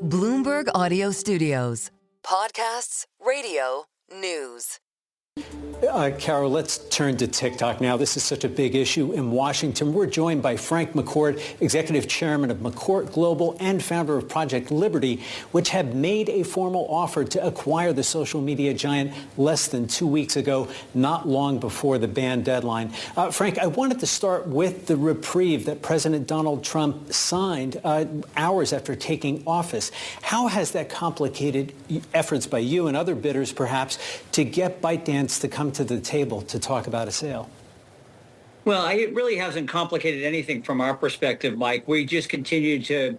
Bloomberg Audio Studios. Podcasts, radio, news. Carol, let's turn to TikTok now. This is such a big issue in Washington. We're joined by Frank McCourt, executive chairman of McCourt Global and founder of Project Liberty, which had made a formal offer to acquire the social media giant less than 2 weeks ago, not long before the ban deadline. Frank, I wanted to start with the reprieve that President Donald Trump signed hours after taking office. How has that complicated efforts by you and other bidders, perhaps, to get ByteDance to come to the table to talk about a sale? Well, it really hasn't complicated anything from our perspective, Mike. We just continue to,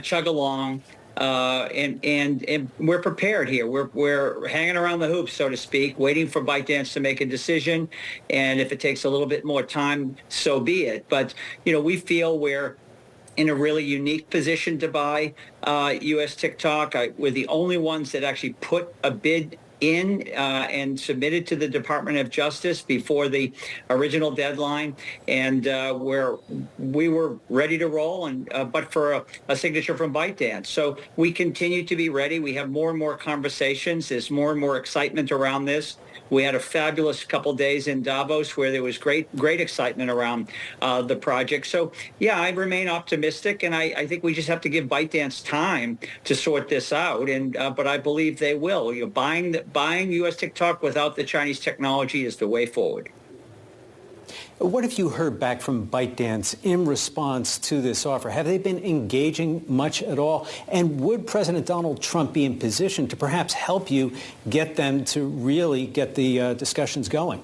chug along, and we're prepared here. We're hanging around the hoops, so to speak, waiting for ByteDance to make a decision. And if it takes a little bit more time, so be it. But, we feel we're in a really unique position to buy U.S. TikTok. We're the only ones that actually put a bid in and submitted to the Department of Justice before the original deadline, and we were ready to roll, and but for a signature from ByteDance. So we continue to be ready. We have more and more conversations. There's more and more excitement around this. We had a fabulous couple days in Davos where there was great excitement around the project. So, yeah, I remain optimistic, and I think we just have to give ByteDance time to sort this out. And but I believe they will. Buying U.S. TikTok without the Chinese technology is the way forward. What have you heard back from ByteDance in response to this offer? Have they been engaging much at all? And would President Donald Trump be in position to perhaps help you get them to really get the discussions going?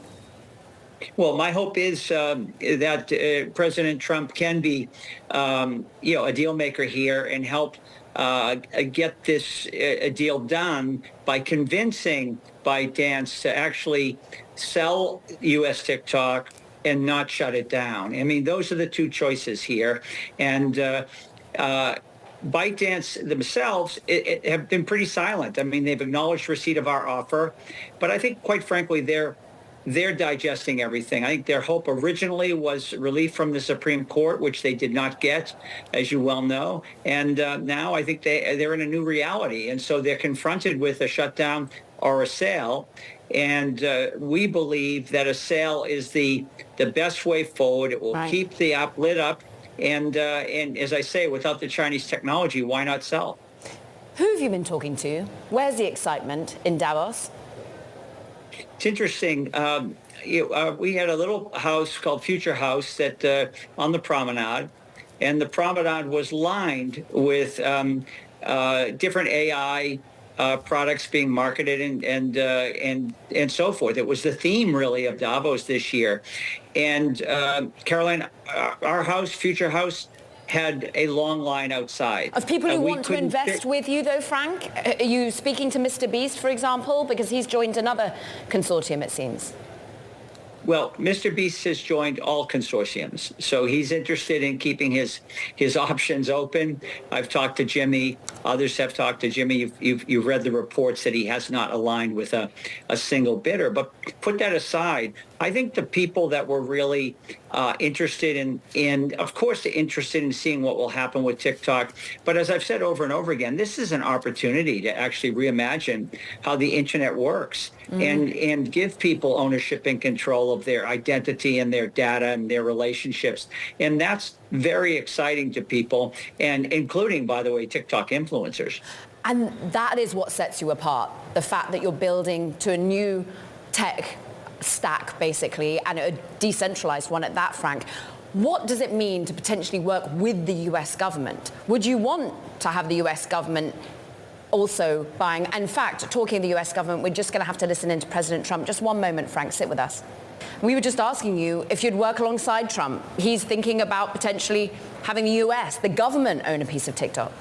Well, my hope is that President Trump can be, a deal maker here and help get this deal done by convincing ByteDance to actually sell U.S. TikTok and not shut it down. I mean, those are the two choices here. And ByteDance themselves have been pretty silent. I mean, they've acknowledged receipt of our offer, but I think, quite frankly, they're digesting everything. I think their hope originally was relief from the Supreme Court, which they did not get, as you well know. And now I think they're in a new reality. And so they're confronted with a shutdown or a sale. And we believe that a sale is the best way forward. It will keep the app lit up. And as I say, without the Chinese technology, why not sell? Who have you been talking to? Where's the excitement in Davos? It's interesting. We had a little house called Future House that on the promenade, and the promenade was lined with different AI products being marketed and so forth. It was the theme really of Davos this year. And Caroline, our house, Future House, had a long line outside. Of people who want to invest with you, though, Frank? Are you speaking to Mr. Beast, for example? Because he's joined another consortium, it seems. Well, Mr. Beast has joined all consortiums, so he's interested in keeping his options open. I've talked to Jimmy. Others have talked to Jimmy. You've read the reports that he has not aligned with a single bidder. But put that aside, I think the people that were really interested in, of course, interested in seeing what will happen with TikTok. But as I've said over and over again, this is an opportunity to actually reimagine how the internet works and give people ownership and control of their identity and their data and their relationships. And that's very exciting to people, and including, by the way, TikTok influencers. And that is what sets you apart, the fact that you're building to a new tech stack, basically, and a decentralized one at that, Frank. What does it mean to potentially work with the US government? Would you want to have the US government also buying? In fact, talking of the US government, we're just going to have to listen in to President Trump. Just one moment, Frank, sit with us. We were just asking you if you'd work alongside Trump. He's thinking about potentially having the US, the government, own a piece of TikTok.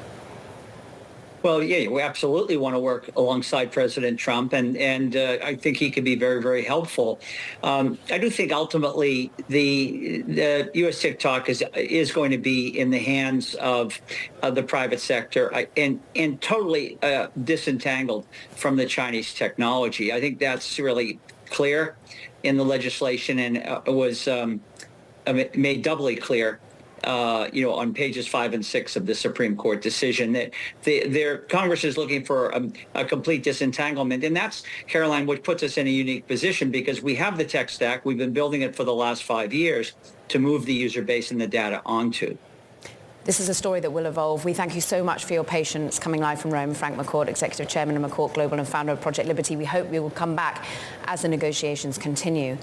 Well, yeah, we absolutely want to work alongside President Trump, and I think he could be very, very helpful. I do think ultimately the U.S. TikTok is going to be in the hands of the private sector and totally disentangled from the Chinese technology. I think that's really clear in the legislation, and it was made doubly clear on pages 5 and 6 of the Supreme Court decision, that their Congress is looking for a complete disentanglement. And that's, Caroline, what puts us in a unique position, because we have the tech stack. We've been building it for the last 5 years to move the user base and the data onto. This is a story that will evolve. We thank you so much for your patience coming live from Rome. Frank McCourt, Executive Chairman of McCourt Global and founder of Project Liberty. We hope we will come back as the negotiations continue.